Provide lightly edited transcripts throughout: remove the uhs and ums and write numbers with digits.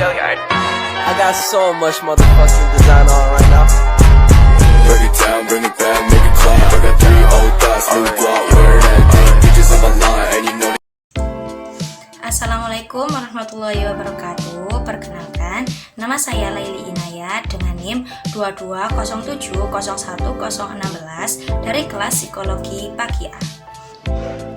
I got so much motherfucking design on right now. Break it down, bring it back, make it clap. I got 3 old thoughts, new block, where that thing. Bitches on my line, and you know. Assalamualaikum warahmatullahi wabarakatuh. Perkenalkan, nama saya Laili Inayat dengan NIM 2207011016 dari kelas Psikologi Pagi A.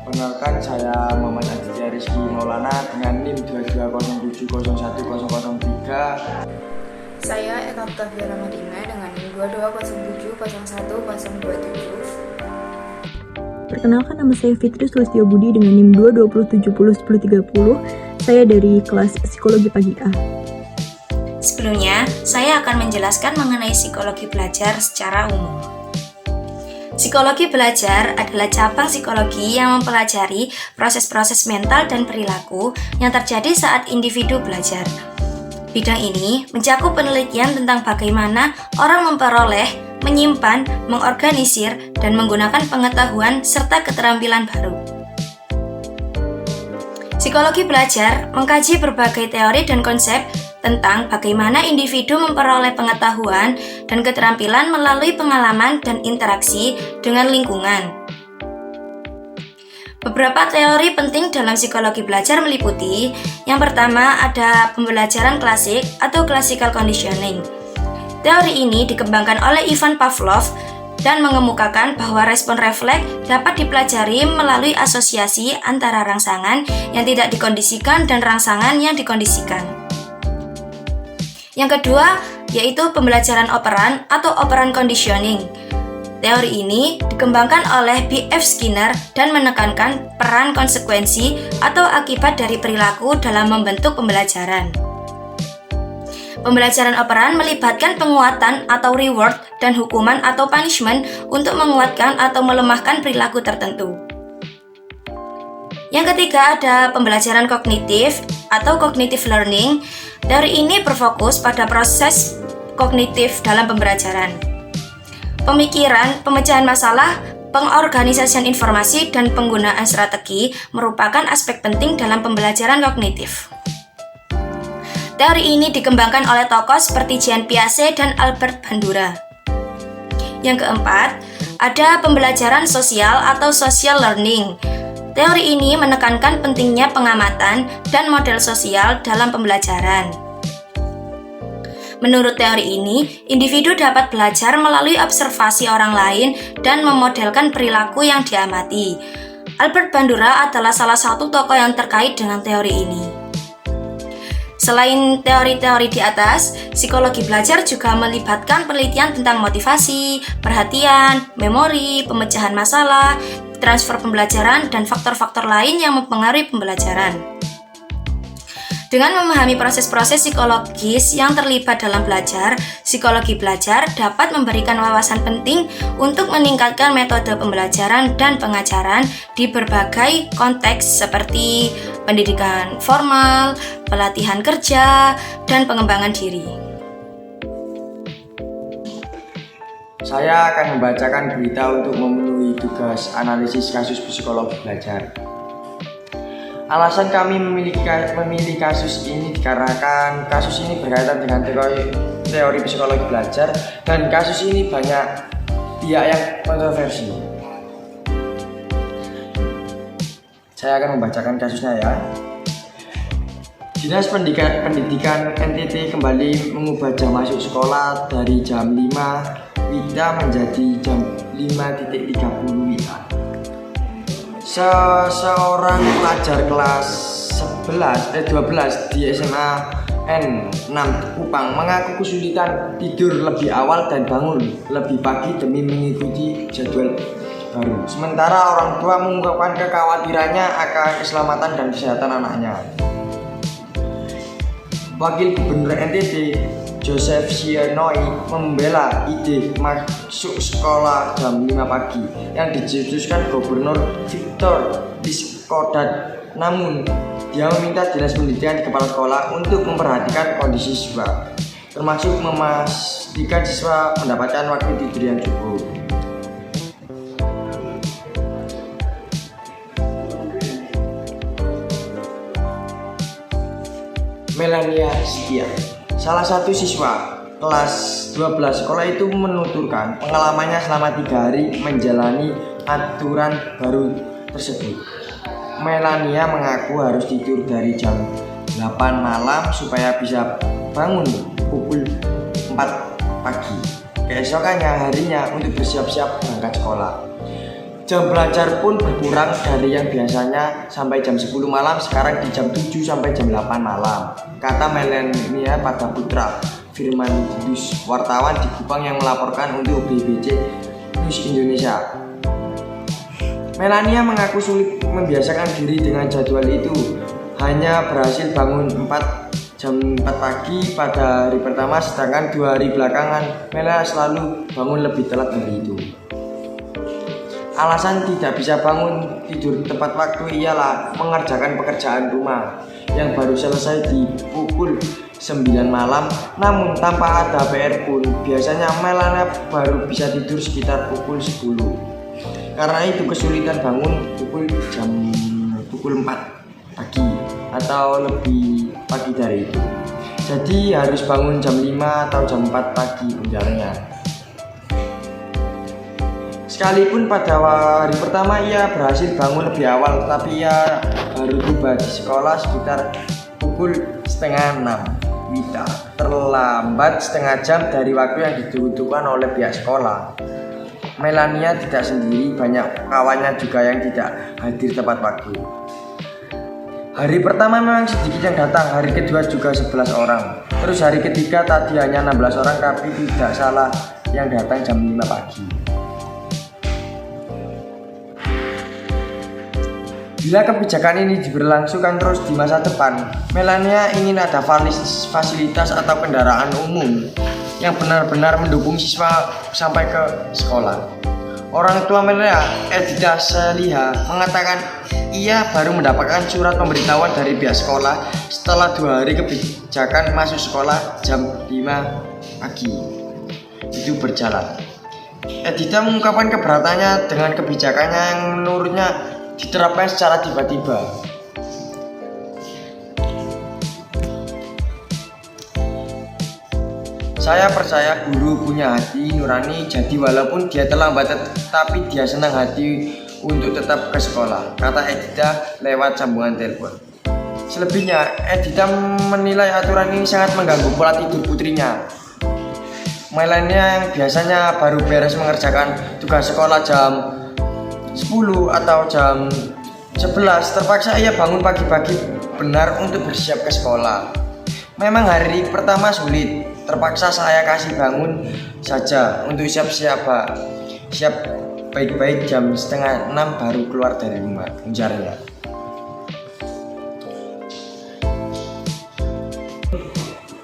Perkenalkan, saya Muhammad Aditya Rizky Maulana dengan NIM 2207011003. Saya Eka Octaviana Madina dengan NIM 2207011027. Perkenalkan, nama saya Fitri Sulistyo Budi dengan NIM 22701030. Saya dari kelas Psikologi Pagi A. Sebelumnya, saya akan menjelaskan mengenai psikologi belajar secara umum. Psikologi belajar adalah cabang psikologi yang mempelajari proses-proses mental dan perilaku yang terjadi saat individu belajar. Bidang ini mencakup penelitian tentang bagaimana orang memperoleh, menyimpan, mengorganisir, dan menggunakan pengetahuan serta keterampilan baru. Psikologi belajar mengkaji berbagai teori dan konsep tentang bagaimana individu memperoleh pengetahuan dan keterampilan melalui pengalaman dan interaksi dengan lingkungan. Beberapa teori penting dalam psikologi belajar meliputi: yang pertama ada pembelajaran klasik atau classical conditioning. Teori ini dikembangkan oleh Ivan Pavlov dan mengemukakan bahwa respon refleks dapat dipelajari melalui asosiasi antara rangsangan yang tidak dikondisikan dan rangsangan yang dikondisikan. Yang kedua yaitu pembelajaran operan atau operant conditioning. Teori ini dikembangkan oleh B.F. Skinner dan menekankan peran konsekuensi atau akibat dari perilaku dalam membentuk pembelajaran. Pembelajaran operan melibatkan penguatan atau reward dan hukuman atau punishment untuk menguatkan atau melemahkan perilaku tertentu. Yang ketiga ada pembelajaran kognitif atau cognitive learning. Teori ini berfokus pada proses kognitif dalam pembelajaran. Pemikiran, pemecahan masalah, pengorganisasian informasi, dan penggunaan strategi merupakan aspek penting dalam pembelajaran kognitif. Teori ini dikembangkan oleh tokoh seperti Jean Piaget dan Albert Bandura. Yang keempat, ada pembelajaran sosial atau social learning. Teori ini menekankan pentingnya pengamatan dan model sosial dalam pembelajaran. Menurut teori ini, individu dapat belajar melalui observasi orang lain dan memodelkan perilaku yang diamati. Albert Bandura adalah salah satu tokoh yang terkait dengan teori ini. Selain teori-teori di atas, psikologi belajar juga melibatkan penelitian tentang motivasi, perhatian, memori, pemecahan masalah, transfer pembelajaran, dan faktor-faktor lain yang mempengaruhi pembelajaran. Dengan memahami proses-proses psikologis yang terlibat dalam belajar, psikologi belajar dapat memberikan wawasan penting untuk meningkatkan metode pembelajaran dan pengajaran di berbagai konteks seperti pendidikan formal, pelatihan kerja, dan pengembangan diri. Saya akan membacakan berita untuk memenuhi tugas analisis kasus psikologi belajar. Alasan kami memilih kasus ini dikarenakan kasus ini berkaitan dengan teori psikologi belajar dan kasus ini banyak pihak yang kontroversi. Saya akan membacakan kasusnya ya. Dinas Pendidikan NTT kembali mengubah jam masuk sekolah dari jam 5 WITA menjadi jam 5.30 WITA. Seseorang pelajar kelas 12 di SMA N6 Kupang mengaku kesulitan tidur lebih awal dan bangun lebih pagi demi mengikuti jadwal baru. Sementara orang tua mengungkapkan kekhawatirannya akan keselamatan dan kesehatan anaknya. Wakil Gubernur NTT Joseph Sianoi membela ide masuk sekolah jam 5 pagi yang dicetuskan Gubernur Victor Diskodat. Namun, dia meminta Dinas Pendidikan di kepala sekolah untuk memperhatikan kondisi siswa, termasuk memastikan siswa mendapatkan waktu tidur yang cukup. Melania Setia, salah satu siswa kelas 12 sekolah itu menuturkan pengalamannya selama 3 hari menjalani aturan baru tersebut. Melania mengaku harus tidur dari jam 8 malam supaya bisa bangun pukul 4 pagi. Keesokannya harinya untuk bersiap-siap berangkat sekolah. Jam belajar pun berkurang dari yang biasanya sampai jam 10 malam, sekarang di jam 7 sampai jam 8 malam. Kata Melania pada Putra Firmansyah, wartawan di Kupang yang melaporkan untuk BBC News Indonesia. Melania mengaku sulit membiasakan diri dengan jadwal itu. Hanya berhasil bangun jam 4 pagi pada hari pertama, sedangkan 2 hari belakangan Melania selalu bangun lebih telat dari itu. Alasan tidak bisa bangun tidur tepat waktu ialah mengerjakan pekerjaan rumah yang baru selesai di pukul 9 malam, namun tanpa ada PR pun biasanya Melania baru bisa tidur sekitar pukul 10. Karena itu kesulitan bangun pukul 4 pagi atau lebih pagi dari itu. Jadi harus bangun jam 5 atau jam 4 pagi ujarnya. Sekalipun pada hari pertama ia berhasil bangun lebih awal, tetapi ia baru tiba di sekolah sekitar pukul setengah 6 WITA, terlambat setengah jam dari waktu yang ditentukan oleh pihak sekolah. Melania tidak sendiri, banyak kawannya juga yang tidak hadir tepat waktu. Hari pertama memang sedikit yang datang, hari kedua juga 11 orang. Terus hari ketiga tadi hanya 16 orang, tapi tidak salah yang datang jam 5 pagi. Bila kebijakan ini diberlangsungkan terus di masa depan, Melania ingin ada fasilitas atau kendaraan umum yang benar-benar mendukung siswa sampai ke sekolah. Orang tua Melania, Edita Seliha, mengatakan ia baru mendapatkan surat pemberitahuan dari pihak sekolah setelah 2 hari kebijakan masuk sekolah jam 5 pagi itu berjalan. Edita mengungkapkan keberatannya dengan kebijakannya yang menurutnya diterapkan secara tiba-tiba. Saya percaya guru punya hati nurani, jadi walaupun dia terlambat tetapi dia senang hati untuk tetap ke sekolah, kata Edita lewat sambungan telepon. Selebihnya, Edita menilai aturan ini sangat mengganggu pola tidur putrinya. Melania yang biasanya baru beres mengerjakan tugas sekolah jam 10 atau jam 11, terpaksa ia bangun pagi-pagi benar untuk bersiap ke sekolah. Memang hari pertama sulit, terpaksa saya kasih bangun saja untuk siap baik-baik jam setengah 6 baru keluar dari rumah, ujarnya.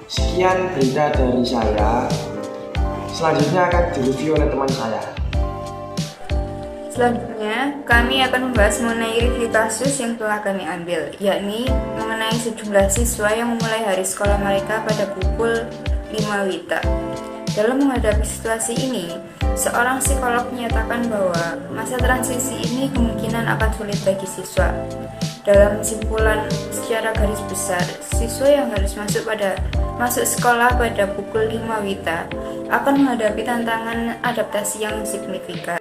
Sekian berita dari saya. Selanjutnya akan direview oleh teman saya. Selanjutnya, kami akan membahas mengenai review kasus yang telah kami ambil, yakni mengenai sejumlah siswa yang memulai hari sekolah mereka pada pukul 5 WITA. Dalam menghadapi situasi ini, seorang psikolog menyatakan bahwa masa transisi ini kemungkinan akan sulit bagi siswa. Dalam kesimpulan secara garis besar, siswa yang harus masuk sekolah pada pukul 5 WITA akan menghadapi tantangan adaptasi yang signifikan.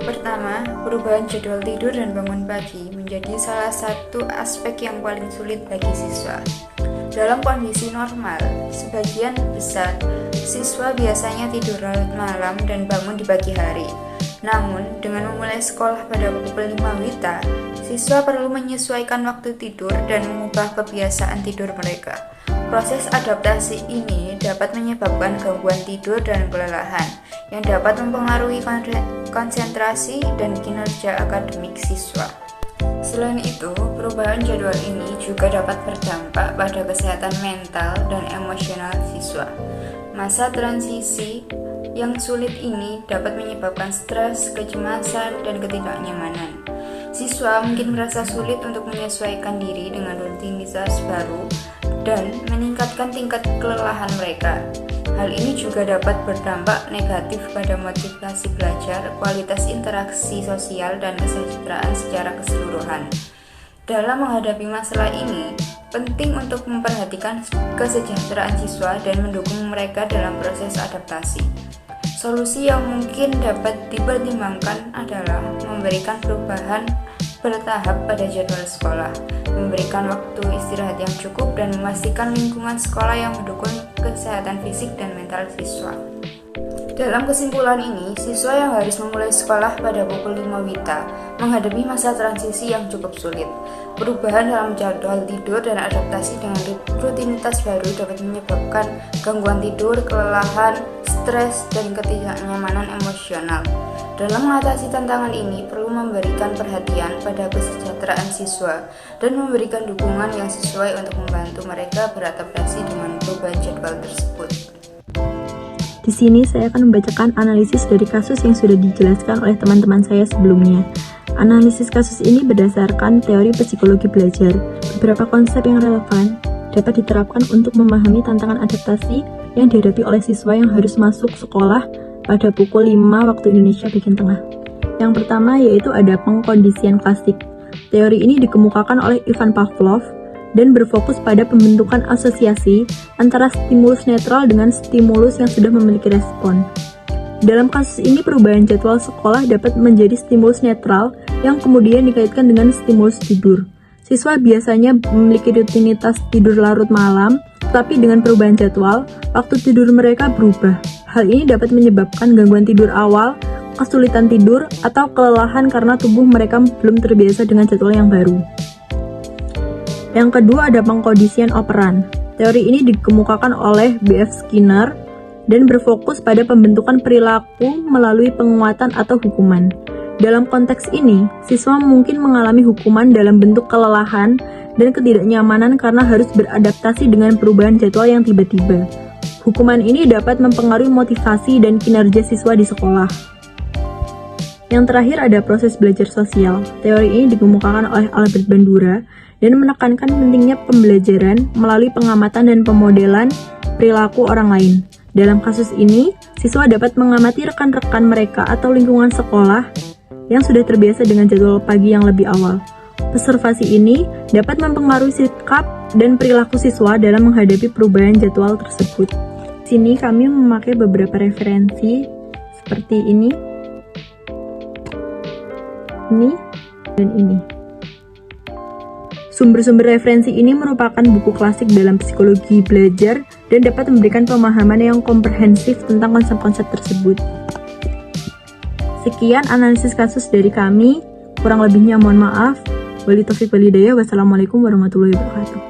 Pertama, perubahan jadwal tidur dan bangun pagi menjadi salah satu aspek yang paling sulit bagi siswa. Dalam kondisi normal, sebagian besar siswa biasanya tidur larut malam dan bangun di pagi hari. Namun, dengan memulai sekolah pada pukul 5 WITA, siswa perlu menyesuaikan waktu tidur dan mengubah kebiasaan tidur mereka. Proses adaptasi ini dapat menyebabkan gangguan tidur dan kelelahan yang dapat mempengaruhi konsentrasi dan kinerja akademik siswa. Selain itu, perubahan jadwal ini juga dapat berdampak pada kesehatan mental dan emosional siswa. Masa transisi yang sulit ini dapat menyebabkan stres, kecemasan, dan ketidaknyamanan. Siswa mungkin merasa sulit untuk menyesuaikan diri dengan rutinitas baru dan meningkatkan tingkat kelelahan mereka. Hal ini juga dapat berdampak negatif pada motivasi belajar, kualitas interaksi sosial, dan kesejahteraan secara keseluruhan. Dalam menghadapi masalah ini, penting untuk memperhatikan kesejahteraan siswa dan mendukung mereka dalam proses adaptasi. Solusi yang mungkin dapat dipertimbangkan adalah memberikan perubahan bertahap pada jadwal sekolah, memberikan waktu istirahat yang cukup, dan memastikan lingkungan sekolah yang mendukung kesehatan fisik dan mental siswa. Dalam kesimpulan ini, siswa yang harus memulai sekolah pada pukul 5 WITA menghadapi masa transisi yang cukup sulit. Perubahan dalam jadwal tidur dan adaptasi dengan rutinitas baru dapat menyebabkan gangguan tidur, kelelahan, stres, dan ketidaknyamanan emosional. Dalam mengatasi tantangan ini, perlu memberikan perhatian pada kesejahteraan siswa dan memberikan dukungan yang sesuai untuk membantu mereka beradaptasi dengan perubahan jadwal tersebut. Di sini saya akan membacakan analisis dari kasus yang sudah dijelaskan oleh teman-teman saya sebelumnya. Analisis kasus ini berdasarkan teori psikologi belajar. Beberapa konsep yang relevan dapat diterapkan untuk memahami tantangan adaptasi yang dihadapi oleh siswa yang harus masuk sekolah pada pukul 5 waktu Indonesia bagian tengah. Yang pertama yaitu ada pengkondisian klasik. Teori ini dikemukakan oleh Ivan Pavlov dan berfokus pada pembentukan asosiasi antara stimulus netral dengan stimulus yang sudah memiliki respon. Dalam kasus ini, perubahan jadwal sekolah dapat menjadi stimulus netral yang kemudian dikaitkan dengan stimulus tidur. Siswa biasanya memiliki rutinitas tidur larut malam, tetapi dengan perubahan jadwal, waktu tidur mereka berubah. Hal ini dapat menyebabkan gangguan tidur awal, kesulitan tidur, atau kelelahan karena tubuh mereka belum terbiasa dengan jadwal yang baru. Yang kedua ada pengkondisian operan. Teori ini dikemukakan oleh B.F. Skinner dan berfokus pada pembentukan perilaku melalui penguatan atau hukuman. Dalam konteks ini, siswa mungkin mengalami hukuman dalam bentuk kelelahan dan ketidaknyamanan karena harus beradaptasi dengan perubahan jadwal yang tiba-tiba. Hukuman ini dapat mempengaruhi motivasi dan kinerja siswa di sekolah. Yang terakhir ada proses belajar sosial. Teori ini dikemukakan oleh Albert Bandura dan menekankan pentingnya pembelajaran melalui pengamatan dan pemodelan perilaku orang lain. Dalam kasus ini, siswa dapat mengamati rekan-rekan mereka atau lingkungan sekolah yang sudah terbiasa dengan jadwal pagi yang lebih awal. Observasi ini dapat mempengaruhi sikap dan perilaku siswa dalam menghadapi perubahan jadwal tersebut. Di sini kami memakai beberapa referensi seperti ini, dan ini. Sumber-sumber referensi ini merupakan buku klasik dalam psikologi belajar dan dapat memberikan pemahaman yang komprehensif tentang konsep-konsep tersebut. Sekian analisis kasus dari kami, kurang lebihnya mohon maaf. Wali taufiq wal hidayah. Wassalamualaikum warahmatullahi wabarakatuh.